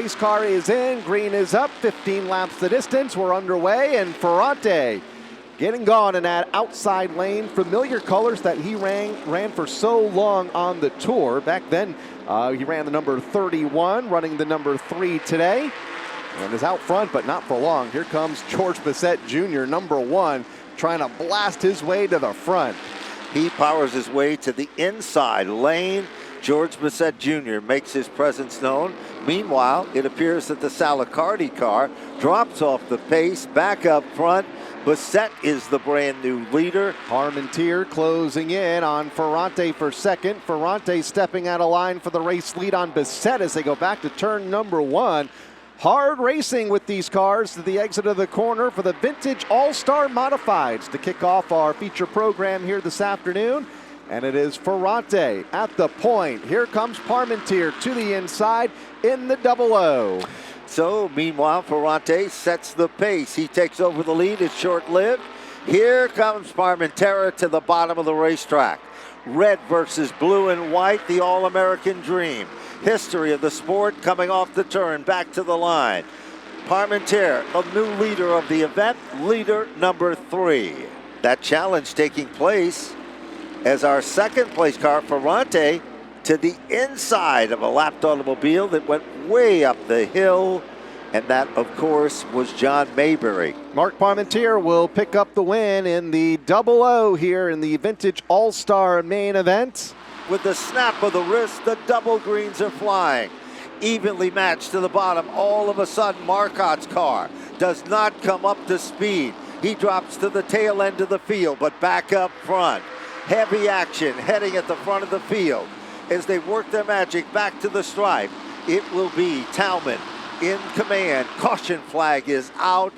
race car is in, green is up, 15 laps the distance, we're underway, and Ferrante getting gone in that outside lane. Familiar colors that he ran for so long on the tour. Back then, he ran the number 31, running the number 3 today, and is out front, but not for long. Here comes George Bissett Jr., number 1, trying to blast his way to the front. He powers his way to the inside lane. George Bissett Jr. makes his presence known. Meanwhile, it appears that the Salicardi car drops off the pace back up front. Bissett is the brand new leader. Parmentier closing in on Ferrante for second. Ferrante stepping out of line for the race lead on Bissett as they go back to turn number 1. Hard racing with these cars to the exit of the corner for the vintage Allstar Modifieds to kick off our feature program here this afternoon. And it is Ferrante at the point. Here comes Parmentier to the inside in the 00. So, meanwhile, Ferrante sets the pace. He takes over the lead. It's short-lived. Here comes Parmentier to the bottom of the racetrack. Red versus blue and white, the All-American dream. History of the sport coming off the turn, back to the line. Parmentier, a new leader of the event, leader number 3. That challenge taking place as our second place car, Ferrante, to the inside of a lapped automobile that went way up the hill. And that, of course, was John Mayberry. Mark Parmentier will pick up the win in the 00 here in the Vintage All-Star main event. With the snap of the wrist, the double greens are flying. Evenly matched to the bottom. All of a sudden, Marcotte's car does not come up to speed. He drops to the tail end of the field, but back up front. Heavy action heading at the front of the field. As they work their magic back to the stripe, it will be Talman in command. Caution flag is out.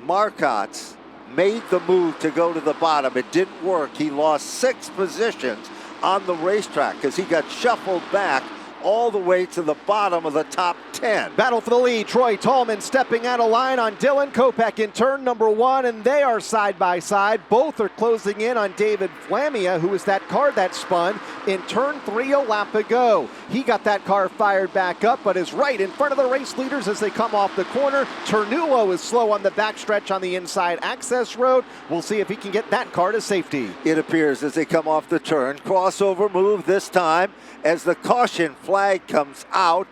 Marcotte's made the move to go to the bottom. It didn't work. He lost 6 positions on the racetrack because he got shuffled back all the way to the bottom of the top 10. Battle for the lead. Troy Tallman stepping out of line on Dylan Kopech in turn number 1, and they are side by side. Both are closing in on David Flamia, who was that car that spun in turn 3 a lap ago. He got that car fired back up, but is right in front of the race leaders as they come off the corner. Ternulo is slow on the backstretch on the inside access road. We'll see if he can get that car to safety. It appears as they come off the turn. Crossover move this time as the caution flag comes out.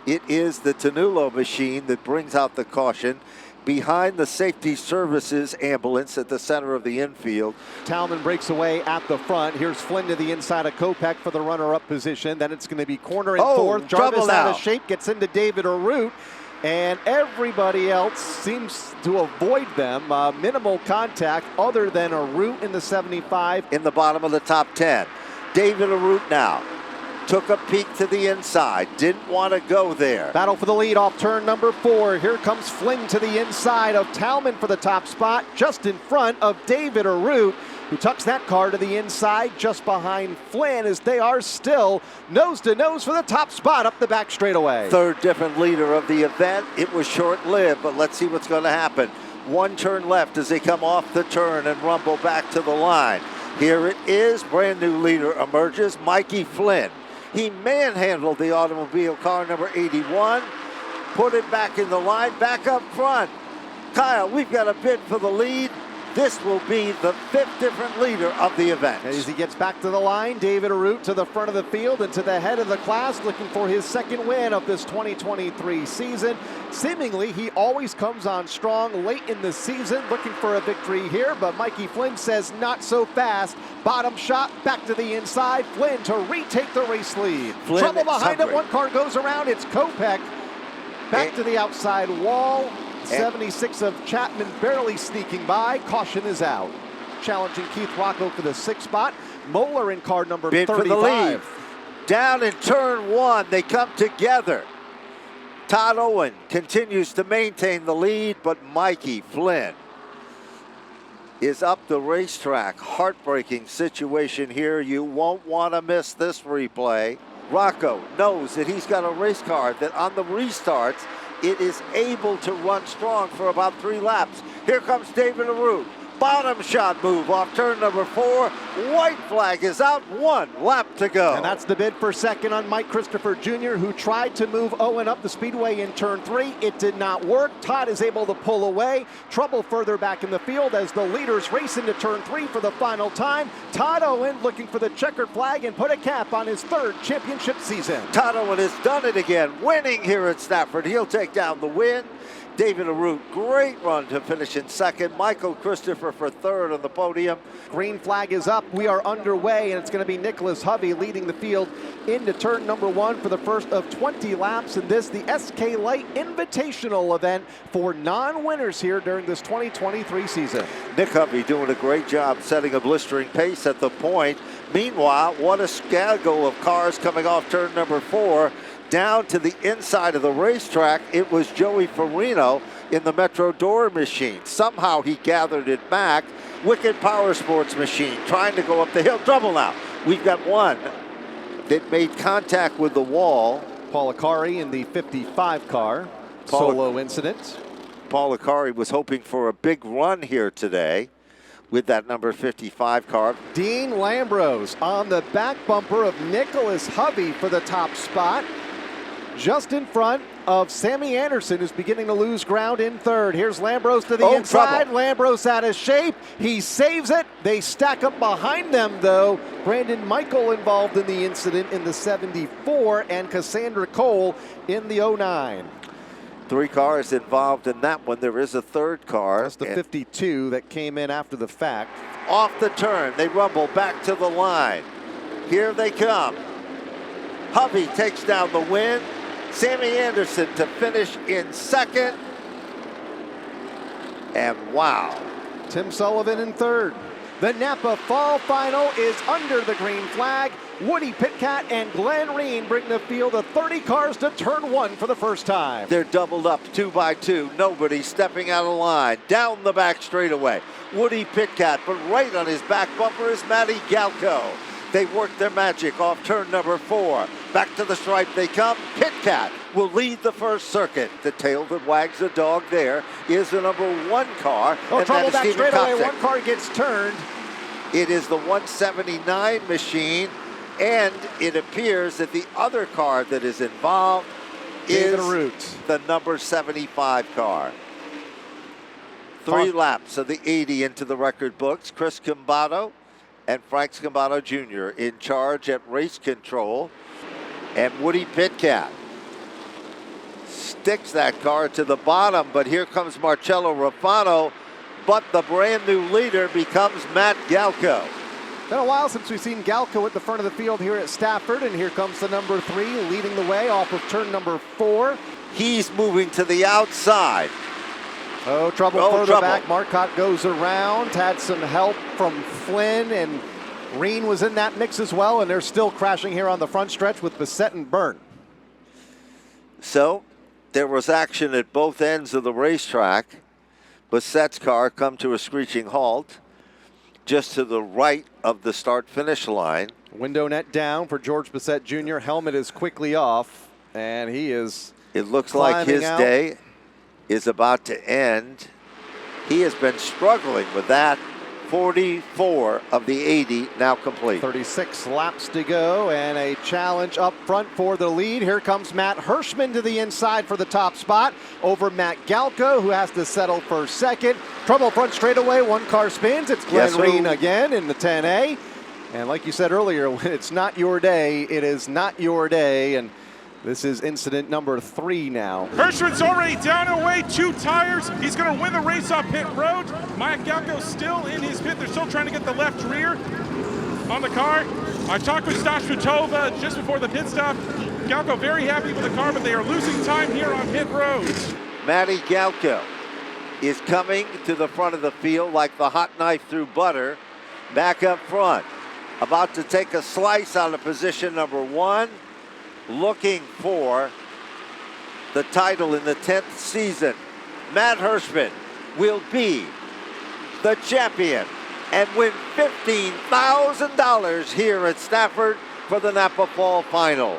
It is the Ternulo machine that brings out the caution behind the safety services ambulance at the center of the infield. Talman breaks away at the front. Here's Flynn to the inside of Kopech for the runner-up position. Then it's going to be corner and fourth. Jarvis out of shape, gets into David Arute, and everybody else seems to avoid them. Minimal contact other than Arute in the 75. In the bottom of the top 10. David Arute now. Took a peek to the inside. Didn't want to go there. Battle for the lead off turn number 4. Here comes Flynn to the inside of Talman for the top spot, just in front of David Arute, who tucks that car to the inside just behind Flynn as they are still nose to nose for the top spot up the back straightaway. Third different leader of the event. It was short-lived, but let's see what's going to happen. 1 turn left as they come off the turn and rumble back to the line. Here it is. Brand new leader emerges, Mikey Flynn. He manhandled the automobile car number 81, put it back in the line, back up front. Kyle, we've got a bid for the lead. This will be the 5th different leader of the event. As he gets back to the line, David Arute to the front of the field and to the head of the class, looking for his 2nd win of this 2023 season. Seemingly, he always comes on strong late in the season, looking for a victory here, but Mikey Flynn says not so fast. Bottom shot, back to the inside. Flynn to retake the race lead. Flynn, trouble behind him, 1 car goes around. It's Kopech back to the outside wall. 76 of Chapman barely sneaking by. Caution is out. Challenging Keith Rocco for the 6th spot. Moeller in car number 35. For the lead. Down in turn 1, they come together. Todd Owen continues to maintain the lead, but Mikey Flynn is up the racetrack. Heartbreaking situation here. You won't want to miss this replay. Rocco knows that he's got a race car that on the restarts, it is able to run strong for about 3 laps. Here comes David Arute. bottom shot move off turn number 4. White flag is out, 1 lap to go. And that's the bid for second on Mike Christopher Jr., who tried to move Owen up the speedway in turn 3. It did not work. Todd is able to pull away. Trouble further back in the field as the leaders race into turn 3 for the final time. Todd Owen looking for the checkered flag and put a cap on his 3rd championship season. Todd Owen has done it again, winning here at Stafford. He'll take down the win. David Arute, great run to finish in 2nd. Michael Christopher for 3rd on the podium. Green flag is up. We are underway, and it's going to be Nicholas Hovey leading the field into turn number 1 for the first of 20 laps in this, the SK Light Invitational event for non-winners here during this 2023 season. Nick Hovey doing a great job setting a blistering pace at the point. Meanwhile, what a scaggle of cars coming off turn number 4. Down to the inside of the racetrack, it was Joey Farino in the Metro Door machine. Somehow he gathered it back. Wicked Power Sports machine trying to go up the hill. Trouble now. We've got one that made contact with the wall. Paul Akari in the 55 car. Solo incident. Paul Akari was hoping for a big run here today with that number 55 car. Dean Lambros on the back bumper of Nicholas Hovey for the top spot. Just in front of Sammy Anderson, who's beginning to lose ground in 3rd. Here's Lambros to the inside. Trouble. Lambros out of shape. He saves it. They stack up behind them, though. Brandon Michael involved in the incident in the 74 and Cassandra Cole in the 09. 3 cars involved in that one. There is a 3rd car. That's the 52 that came in after the fact. Off the turn, they rumble back to the line. Here they come. Hovey takes down the win. Sammy Anderson to finish in 2nd. And wow. Tim Sullivan in 3rd. The NAPA Fall Final is under the green flag. Woody Pitcat and Glenn Reen bring the field of 30 cars to turn 1 for the first time. They're doubled up 2 by 2. Nobody stepping out of line. Down the back straightaway. Woody Pitcat, but right on his back bumper is Matty Galco. They work their magic off turn number 4. Back to the stripe they come. Pitcat will lead the first circuit. The tail that wags the dog there is the number 1 car. Oh, trouble back straightaway. Kopsick. 1 car gets turned. It is the 179 machine, and it appears that the other car that is involved is the number 75 car. 3 laps of the 80 into the record books. Chris Cambato and Frank Scambato Jr. in charge at race control. And Woody Pitcat sticks that car to the bottom, but here comes Marcello Rafano, but the brand new leader becomes Matt Galco. Been a while since we've seen Galco at the front of the field here at Stafford, and here comes the number 3 leading the way off of turn number 4. He's moving to the outside. Oh, trouble further back. Marcotte goes around, had some help from Flynn, and Reen was in that mix as well, and they're still crashing here on the front stretch with Bissett and Byrne. So there was action at both ends of the racetrack. Bissett's car come to a screeching halt just to the right of the start-finish line. Window net down for George Bissett Jr. Helmet is quickly off, and he is It looks like his day is about to end. He has been struggling with that. 44 of the 80 now complete. 36 laps to go, and a challenge up front for the lead. Here comes Matt Hirschman to the inside for the top spot over Matt Galco, who has to settle for 2nd. Trouble front straightaway, 1 car spins. It's Glenn Reen again in the 10A. And like you said earlier, when it's not your day, it is not your day. And this is incident number 3 now. Hirschman's already down and away, 2 tires. He's going to win the race off pit road. Mike Galco's still in his pit. They're still trying to get the left rear on the car. I talked with Stash Vitova just before the pit stop. Galco very happy with the car, but they are losing time here on pit road. Matty Galco is coming to the front of the field like the hot knife through butter. Back up front, about to take a slice out of position number 1. Looking for the title in the 10th season. Matt Hirschman will be the champion and win $15,000 here at Stafford for the NAPA Fall Final.